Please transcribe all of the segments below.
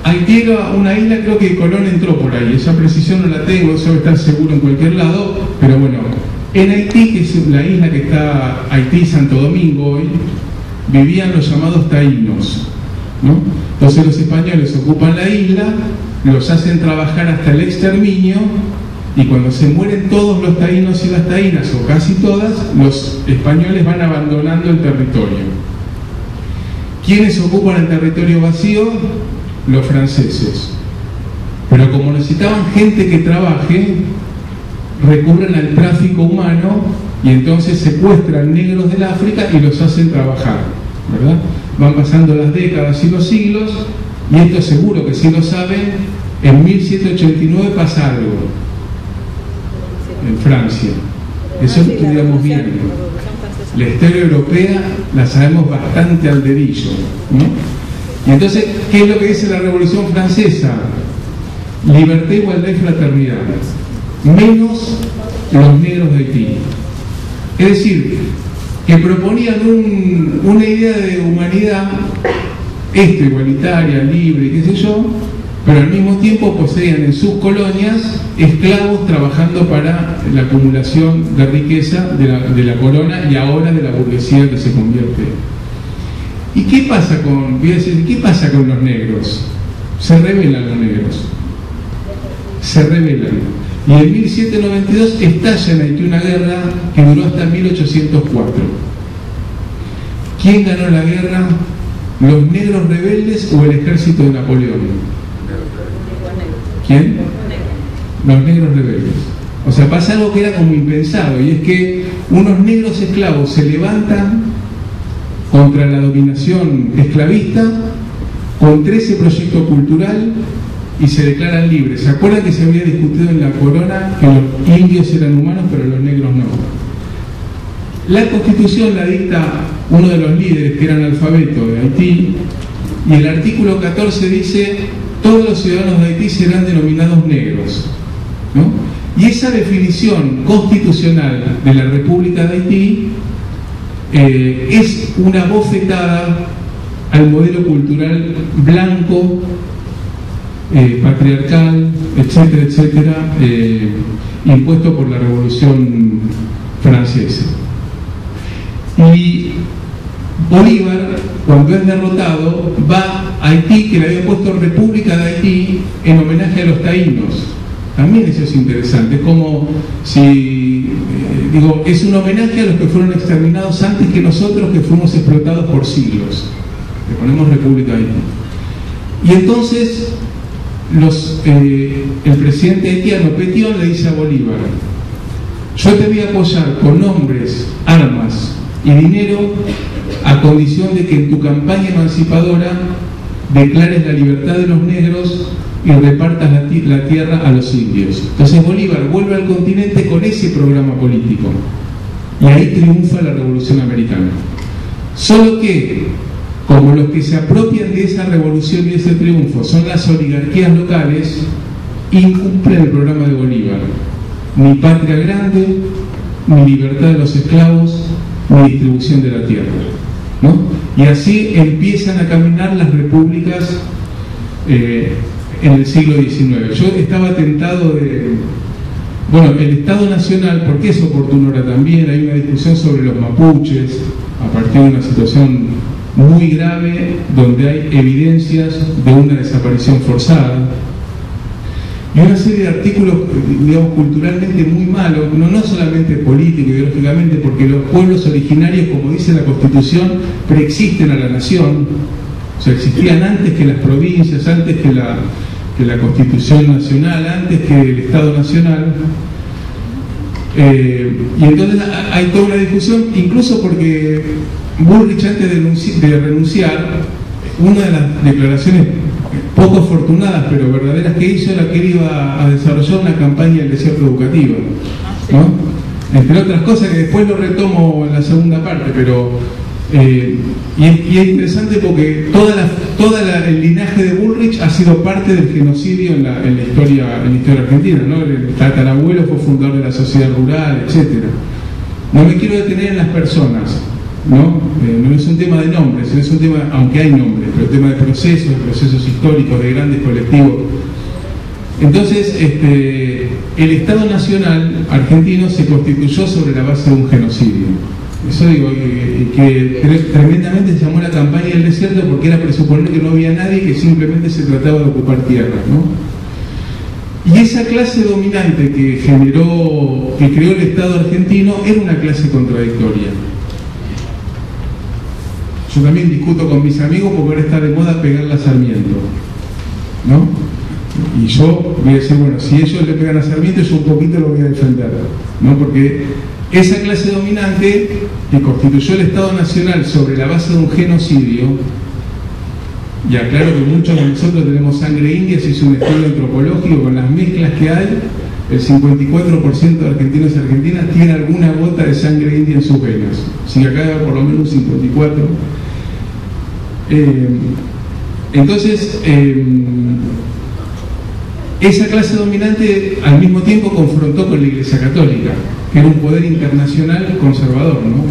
Haití era una isla, creo que Colón entró por ahí, esa precisión no la tengo, eso debe estar seguro en cualquier lado, pero bueno, en Haití, que es la isla que está, Haití y Santo Domingo hoy, vivían los llamados taínos, ¿no? Entonces los españoles ocupan la isla, los hacen trabajar hasta el exterminio, y cuando se mueren todos los taínos y las taínas, o casi todas, los españoles van abandonando el territorio. ¿Quiénes ocupan el territorio vacío? Los franceses. Pero como necesitaban gente que trabaje, recurren al tráfico humano y entonces secuestran negros del África y los hacen trabajar, ¿verdad? Van pasando las décadas y los siglos, y esto seguro que sí lo saben, en 1789 pasa algo en Francia. Eso lo estudiamos bien. La historia europea la sabemos bastante al dedillo, ¿no? Y entonces, ¿qué es lo que dice la Revolución Francesa? Libertad, igualdad y fraternidad, menos los negros de Haití. Es decir, que proponían una idea de humanidad igualitaria, libre, qué sé yo, pero al mismo tiempo poseían en sus colonias esclavos trabajando para la acumulación de riqueza de la corona y ahora de la burguesía que se convierte. ¿Y qué pasa qué pasa con los negros? Se rebelan los negros. Se rebelan. Y en 1792 estalla en Haití una guerra que duró hasta 1804. ¿Quién ganó la guerra? ¿Los negros rebeldes o el ejército de Napoleón? ¿Quién? Los negros rebeldes. O sea, pasa algo que era como impensado, y es que unos negros esclavos se levantan contra la dominación esclavista contra ese proyecto cultural y se declaran libres. ¿Se acuerdan que se había discutido en la corona que los indios eran humanos pero los negros no? La Constitución la dicta uno de los líderes que era analfabeto de Haití, y el artículo 14 dice: todos los ciudadanos de Haití serán denominados negros, ¿no? Y esa definición constitucional de la República de Haití es una bofetada al modelo cultural blanco, patriarcal, etcétera, etcétera, impuesto por la Revolución Francesa. Y Bolívar, cuando es derrotado, va a Haití, que le había puesto República de Haití en homenaje a los taínos. También eso es interesante, es como si, es un homenaje a los que fueron exterminados antes que nosotros, que fuimos explotados por siglos. Le ponemos República de Haití. Y entonces el presidente haitiano Petión le dice a Bolívar: yo te voy a apoyar con hombres, armas y dinero a condición de que en tu campaña emancipadora declares la libertad de los negros y repartas la tierra a los indios. Entonces Bolívar vuelve al continente con ese programa político, y ahí triunfa la Revolución Americana. Solo que, como los que se apropian de esa revolución y de ese triunfo son las oligarquías locales, incumplen el programa de Bolívar: ni patria grande, ni libertad de los esclavos, ni distribución de la tierra, ¿no? Y así empiezan a caminar las repúblicas en el siglo XIX. Yo estaba tentado de... Bueno, el Estado Nacional, ¿por qué es oportuno ahora también? Hay una discusión sobre los mapuches, a partir de una situación muy grave, donde hay evidencias de una desaparición forzada, y una serie de artículos, culturalmente muy malos, no solamente político, ideológicamente, porque los pueblos originarios, como dice la Constitución, preexisten a la nación, o sea, existían antes que las provincias, antes que la Constitución Nacional, antes que el Estado Nacional. Y entonces hay toda una discusión, incluso porque Bullrich, antes de renunciar, una de las declaraciones poco afortunadas pero verdaderas que hizo era que él iba a desarrollar una campaña del desierto educativa, ¿no? Entre otras cosas que después lo retomo en la segunda parte, pero y es interesante porque el linaje de Bullrich ha sido parte del genocidio en la historia argentina, ¿no? El tatarabuelo fue fundador de la sociedad rural, etcétera. No me quiero detener en las personas, ¿no? No es un tema de nombres, es un tema, aunque hay nombres, pero el tema de procesos históricos, de grandes colectivos. Entonces, el Estado Nacional argentino se constituyó sobre la base de un genocidio. Eso digo, que tremendamente se llamó la campaña del desierto, porque era presuponer que no había nadie, que simplemente se trataba de ocupar tierras, ¿no? Y esa clase dominante que creó el Estado argentino era una clase contradictoria. Yo también discuto con mis amigos porque ahora está de moda pegarle a Sarmiento, ¿no? Y yo voy a decir, bueno, si ellos le pegan a Sarmiento, yo un poquito lo voy a defender, ¿no? Porque esa clase dominante que constituyó el Estado Nacional sobre la base de un genocidio, y aclaro que muchos de nosotros tenemos sangre india, se hizo un estudio antropológico con las mezclas que hay, el 54% de argentinos y argentinas tiene alguna gota de sangre india en sus venas, si acá hay por lo menos un 54%. Entonces, esa clase dominante al mismo tiempo confrontó con la Iglesia Católica, que era un poder internacional conservador, ¿no?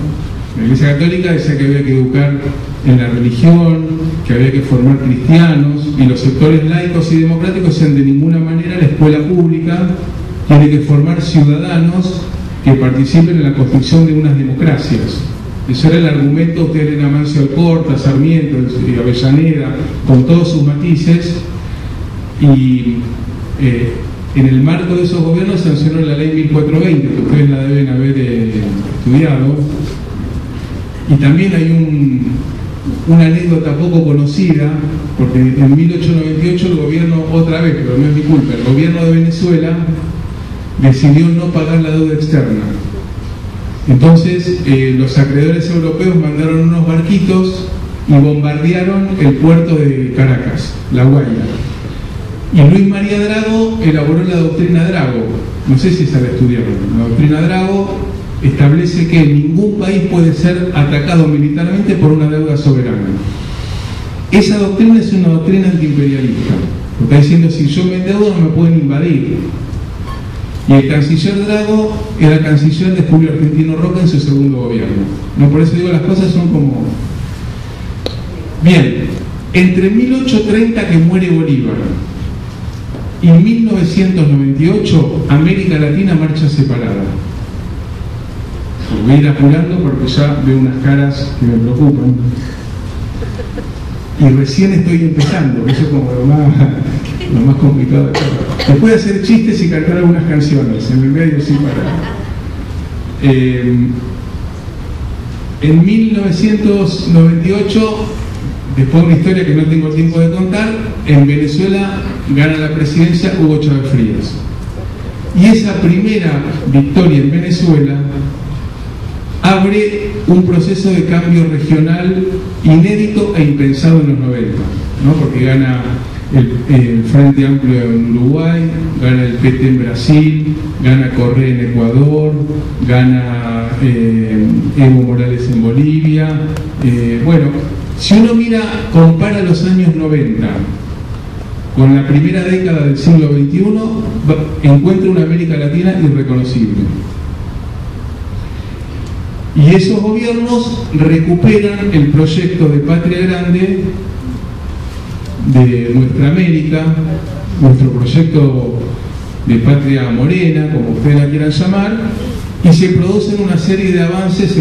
La Iglesia Católica decía que había que educar en la religión, que había que formar cristianos, y los sectores laicos y democráticos decían de ninguna manera la escuela pública tiene que formar ciudadanos que participen en la construcción de unas democracias. Ese era el argumento. Ustedes leen a Mancio Alcorta, Sarmiento, Avellaneda, con todos sus matices, y en el marco de esos gobiernos sancionó la ley 1420, que ustedes la deben haber estudiado. Y también hay una anécdota poco conocida, porque en 1898 el gobierno, otra vez, pero no es mi culpa, el gobierno de Venezuela decidió no pagar la deuda externa. Entonces los acreedores europeos mandaron unos barquitos y bombardearon el puerto de Caracas, La Guaira. Y Luis María Drago elaboró la doctrina Drago, no sé si esa la estudiaron. La doctrina Drago establece que ningún país puede ser atacado militarmente por una deuda soberana. Esa doctrina es una doctrina antiimperialista. Está diciendo, si yo me endeudo no me pueden invadir. Y el canciller Drago era canciller de Julio Argentino Roca en su segundo gobierno. No, por eso digo, las cosas son como... Bien, entre 1830, que muere Bolívar, y 1998, América Latina marcha separada. Voy a ir apurando porque ya veo unas caras que me preocupan. Y recién estoy empezando, eso es como lo más complicado de todo. Después de hacer chistes y cantar algunas canciones, en el medio sin parar. En 1998, después de una historia que no tengo tiempo de contar, en Venezuela gana la presidencia Hugo Chávez Frías. Y esa primera victoria en Venezuela abre un proceso de cambio regional inédito e impensado en los 90, ¿no? Porque gana el Frente Amplio en Uruguay, gana el PT en Brasil, gana Correa en Ecuador, gana Evo Morales en Bolivia. Bueno, si uno compara los años 90 con la primera década del siglo XXI, encuentra una América Latina irreconocible. Y esos gobiernos recuperan el proyecto de Patria Grande de nuestra América, nuestro proyecto de Patria Morena, como ustedes la quieran llamar, y se producen una serie de avances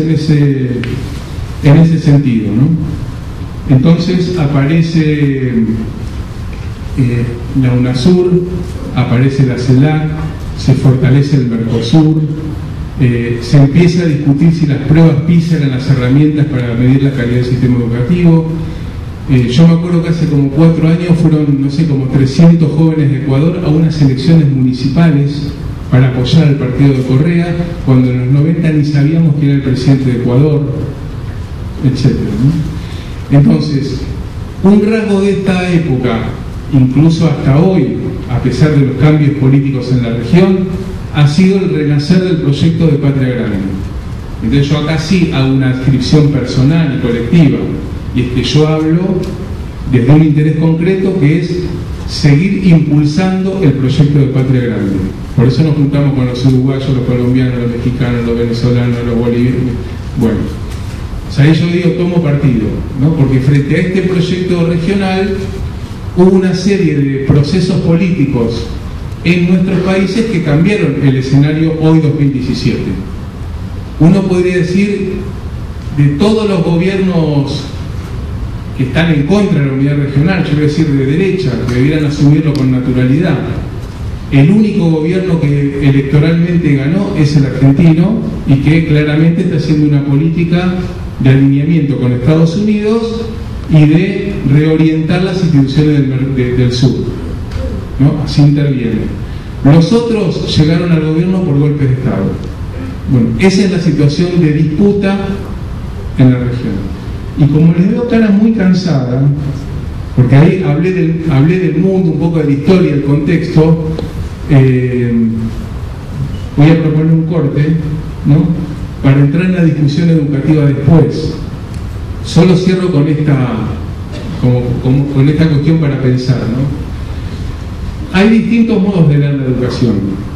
en ese sentido, ¿no? Entonces aparece la UNASUR, aparece la CELAC, se fortalece el Mercosur. Se empieza a discutir si las pruebas PISA eran las herramientas para medir la calidad del sistema educativo. Yo me acuerdo que hace como 4 años fueron, no sé, como 300 jóvenes de Ecuador a unas elecciones municipales para apoyar al partido de Correa, cuando en los 90 ni sabíamos quién era el presidente de Ecuador, etc., ¿no? Entonces, un rasgo de esta época, incluso hasta hoy, a pesar de los cambios políticos en la región, ha sido el renacer del proyecto de Patria Grande. Entonces yo acá sí hago una descripción personal y colectiva, y es que yo hablo desde un interés concreto, que es seguir impulsando el proyecto de Patria Grande. Por eso nos juntamos con los uruguayos, los colombianos, los mexicanos, los venezolanos, los bolivianos. Bueno, sea, ahí yo digo, tomo partido, ¿no? Porque frente a este proyecto regional hubo una serie de procesos políticos en nuestros países que cambiaron el escenario hoy 2017. Uno podría decir, de todos los gobiernos que están en contra de la unidad regional, yo voy a decir de derecha, que debieran asumirlo con naturalidad, el único gobierno que electoralmente ganó es el argentino y que claramente está haciendo una política de alineamiento con Estados Unidos y de reorientar las instituciones del sur, ¿no? Así interviene. Los otros llegaron al gobierno por golpes de Estado. Bueno, esa es la situación de disputa en la región. Y como les veo cara muy cansada, porque ahí hablé del mundo, un poco de la historia, el contexto, voy a proponer un corte, ¿no? Para entrar en la discusión educativa después. Solo cierro con esta cuestión para pensar, ¿no? Hay distintos modos de leer la educación.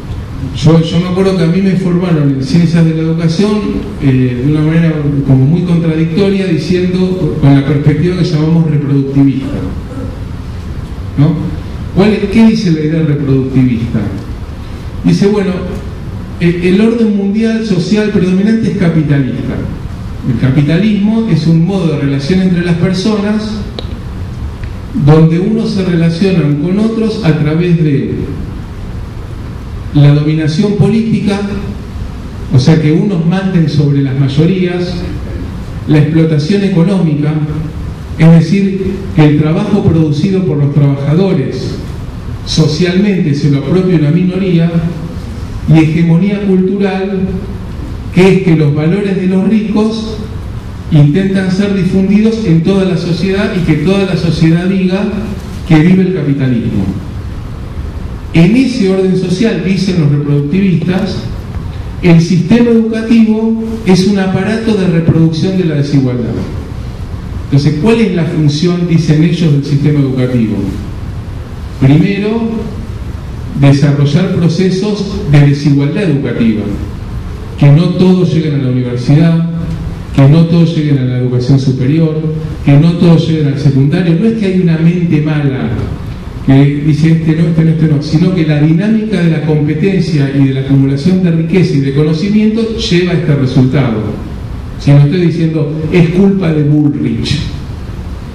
Yo me acuerdo que a mí me formaron en ciencias de la educación de una manera como muy contradictoria, diciendo, con la perspectiva que llamamos reproductivista, ¿no? ¿Qué dice la idea reproductivista? Dice, bueno, el orden mundial social predominante es capitalista. El capitalismo es un modo de relación entre las personas donde unos se relacionan con otros a través de la dominación política, o sea que unos manden sobre las mayorías, la explotación económica, es decir, que el trabajo producido por los trabajadores socialmente se lo apropia una minoría, y hegemonía cultural, que es que los valores de los ricos intentan ser difundidos en toda la sociedad y que toda la sociedad diga que vive el capitalismo. En ese orden social, dicen los reproductivistas, el sistema educativo es un aparato de reproducción de la desigualdad. Entonces, ¿cuál es la función, dicen ellos, del sistema educativo? Primero, desarrollar procesos de desigualdad educativa, que no todos lleguen a la universidad, que no todos lleguen a la educación superior, que no todos lleguen al secundario. No es que hay una mente mala que dice este no, sino que la dinámica de la competencia y de la acumulación de riqueza y de conocimiento lleva a este resultado. Si no estoy diciendo es culpa de Bullrich,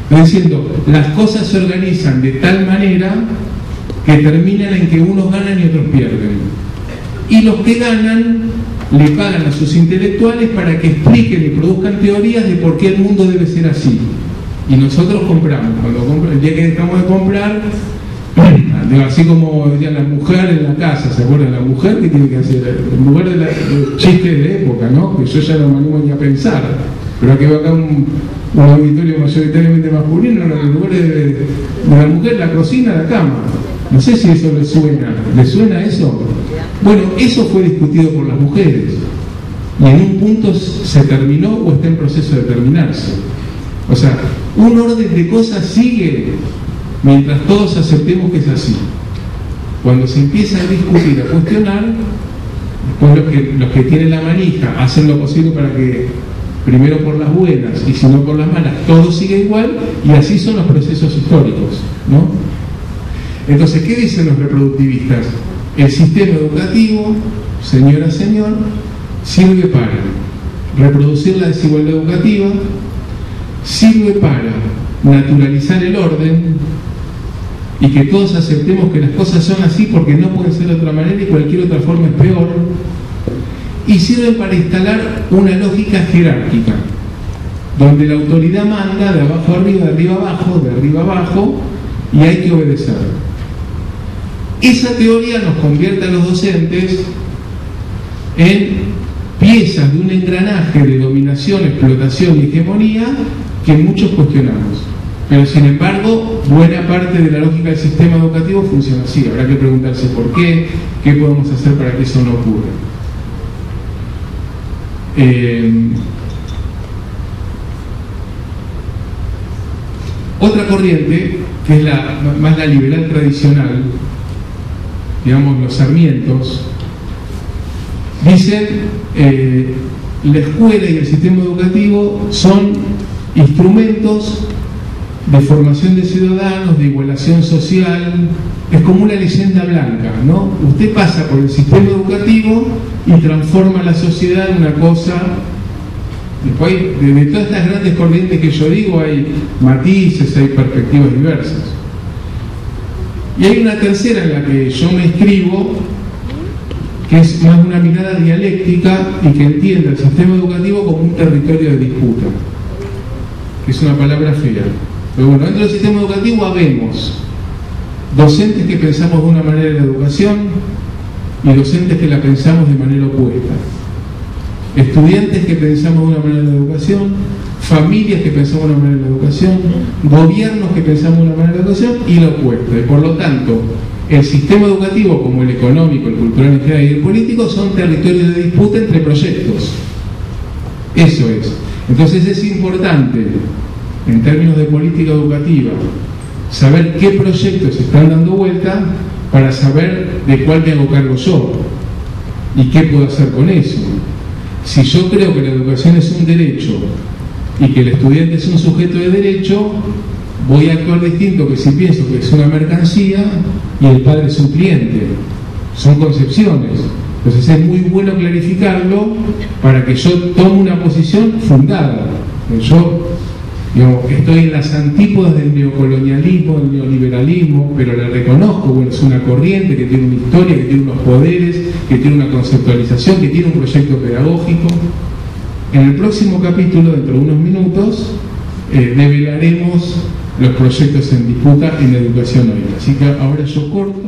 estoy diciendo las cosas se organizan de tal manera que terminan en que unos ganan y otros pierden, y los que ganan le pagan a sus intelectuales para que expliquen y produzcan teorías de por qué el mundo debe ser así, y nosotros compramos. El día que dejamos de comprar, así como decían la mujer en la casa, ¿se acuerdan? La mujer, ¿qué tiene que hacer? En lugar de los chistes de época, ¿no? Que yo ya no me animo ni a pensar, pero aquí va acá un auditorio mayoritariamente masculino, en lugar de la mujer, la cocina, la cama. No sé si eso les suena. ¿Les suena eso? Bueno, eso fue discutido por las mujeres y en un punto se terminó o está en proceso de terminarse. O sea, un orden de cosas sigue mientras todos aceptemos que es así. Cuando se empieza a discutir, a cuestionar, después los que tienen la manija hacen lo posible para que, primero por las buenas y si no por las malas, todo siga igual, y así son los procesos históricos, ¿no? Entonces, ¿qué dicen los reproductivistas? El sistema educativo, señora, señor, sirve para reproducir la desigualdad educativa, sirve para naturalizar el orden y que todos aceptemos que las cosas son así porque no pueden ser de otra manera y cualquier otra forma es peor, y sirve para instalar una lógica jerárquica donde la autoridad manda de abajo arriba, de arriba abajo, de arriba abajo, y hay que obedecer. Esa teoría nos convierte a los docentes en piezas de un engranaje de dominación, explotación y hegemonía que muchos cuestionamos. Pero sin embargo, buena parte de la lógica del sistema educativo funciona así. Habrá que preguntarse por qué podemos hacer para que eso no ocurra. Otra corriente, que es más la liberal tradicional, digamos los Sarmientos, dicen la escuela y el sistema educativo son instrumentos de formación de ciudadanos, de igualación social. Es como una leyenda blanca, ¿no? Usted pasa por el sistema educativo y transforma la sociedad en una cosa. Después, de todas estas grandes corrientes que yo digo, hay matices, hay perspectivas diversas. Y hay una tercera en la que yo me inscribo, que es más una mirada dialéctica y que entiende el sistema educativo como un territorio de disputa, que es una palabra fea. Pero bueno, dentro del sistema educativo habemos docentes que pensamos de una manera la educación y docentes que la pensamos de manera opuesta. Estudiantes que pensamos de una manera la educación, familias que pensamos de una manera la educación, gobiernos que pensamos de una manera la educación y lo opuesto. Y por lo tanto, el sistema educativo, como el económico, el cultural en general y el político, son territorios de disputa entre proyectos. Eso es. Entonces es importante, en términos de política educativa, saber qué proyectos están dando vuelta para saber de cuál me hago cargo yo y qué puedo hacer con eso. Si yo creo que la educación es un derecho y que el estudiante es un sujeto de derecho, voy a actuar distinto que si pienso que es una mercancía y el padre es un cliente. Son concepciones. Entonces es muy bueno clarificarlo para que yo tome una posición fundada. Yo estoy en las antípodas del neocolonialismo, del neoliberalismo, pero la reconozco. Bueno, es una corriente que tiene una historia, que tiene unos poderes, que tiene una conceptualización, que tiene un proyecto pedagógico. En el próximo capítulo, dentro de unos minutos, develaremos los proyectos en disputa en educación hoy. Así que ahora yo corto.